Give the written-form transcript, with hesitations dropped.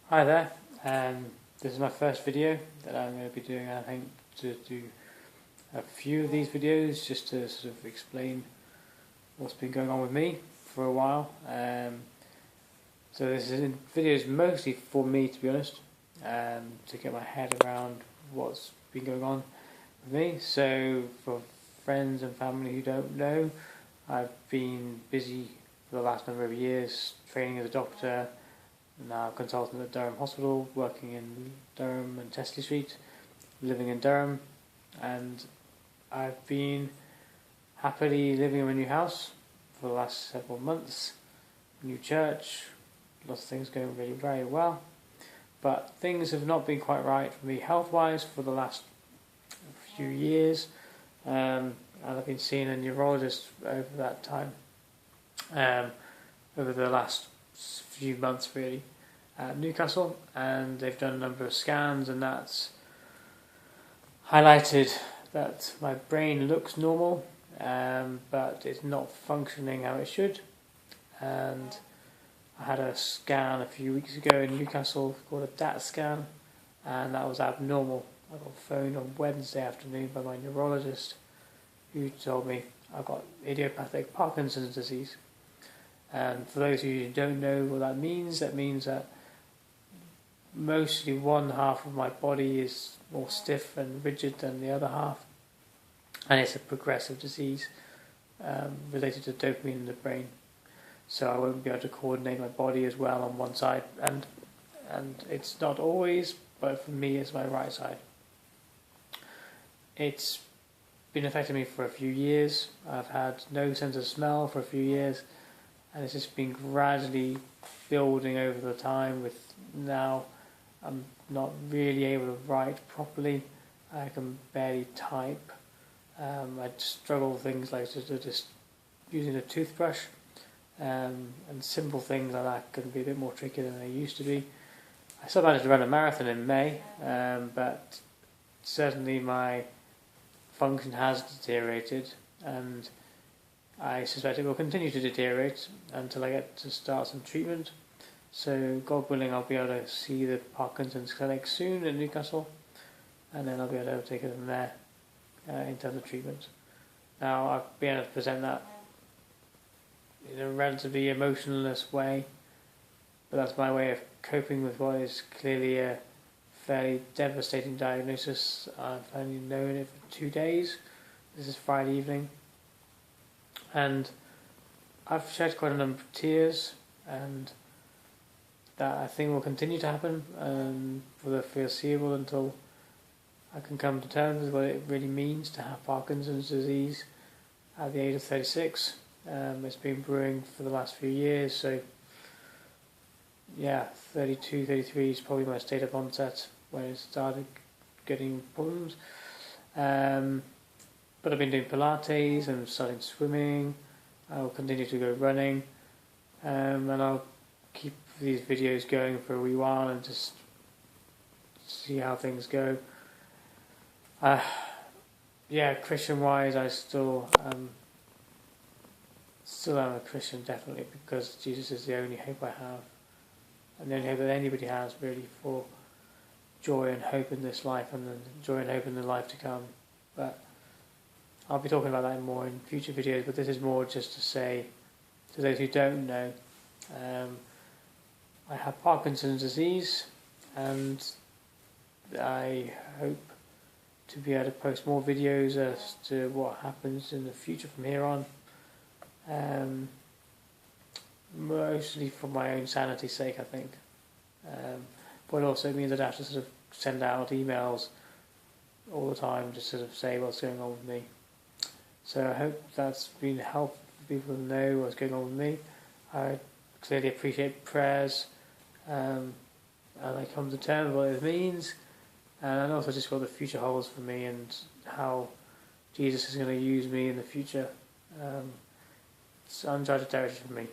Hi there, this is my first video that I'm going to be doing. I think to do a few of these videos just to sort of explain what's been going on with me for a while. So this is videos mostly for me, to be honest, to get my head around what's been going on with me. So for friends and family who don't know, I've been busy for the last number of years training as a doctor. Now a consultant at Durham Hospital, working in Durham and Tesley Street, living in Durham, and I've been happily living in my new house for the last several months. New church, lots of things going really very well, but things have not been quite right for me health-wise for the last few years, and I've been seeing a neurologist over that time, over the last few months really, at Newcastle, and they've done a number of scans, and that's highlighted that my brain looks normal, but it's not functioning how it should. And I had a scan a few weeks ago in Newcastle called a DAT scan, and that was abnormal. I got phoned on Wednesday afternoon by my neurologist, who told me I've got idiopathic Parkinson's disease. And for those of you who don't know what that means that mostly one half of my body is more stiff and rigid than the other half, and it's a progressive disease related to dopamine in the brain. So I won't be able to coordinate my body as well on one side, and it's not always, but for me it's my right side. It's been affecting me for a few years. I've had no sense of smell for a few years, and it's just been gradually building over the time. With now I'm not really able to write properly. I can barely type. I struggle with things like just using a toothbrush, and simple things like that can be a bit more tricky than they used to be. I still managed to run a marathon in May, but certainly my function has deteriorated, and I suspect it will continue to deteriorate until I get to start some treatment. So God willing, I'll be able to see the Parkinson's clinic soon in Newcastle, and then I'll be able to take it from there in terms of treatment. Now I've been able to present that in a relatively emotionless way, but that's my way of coping with what is clearly a fairly devastating diagnosis. I've only known it for 2 days. This is Friday evening, and I've shed quite a number of tears, and that I think will continue to happen for the foreseeable until I can come to terms with what it really means to have Parkinson's disease at the age of 36. It's been brewing for the last few years, so yeah, 32, 33 is probably my state of onset when it started getting problems. But I've been doing Pilates and starting swimming. I'll continue to go running, and I'll keep these videos going for a wee while and just see how things go. Yeah, Christian wise, I still am a Christian, definitely, because Jesus is the only hope I have, and the only hope that anybody has really for joy and hope in this life, and then joy and hope in the life to come. But I'll be talking about that more in future videos, but this is more just to say to those who don't know, I have Parkinson's disease, and I hope to be able to post more videos as to what happens in the future from here on, mostly for my own sanity's sake, I think, but it also means that I have to sort of send out emails all the time to sort of say what's going on with me. So I hope that's been helpful for people to know what's going on with me. I clearly appreciate prayers, and I come to terms with what it means, and also just what the future holds for me and how Jesus is going to use me in the future. It's uncharted territory for me.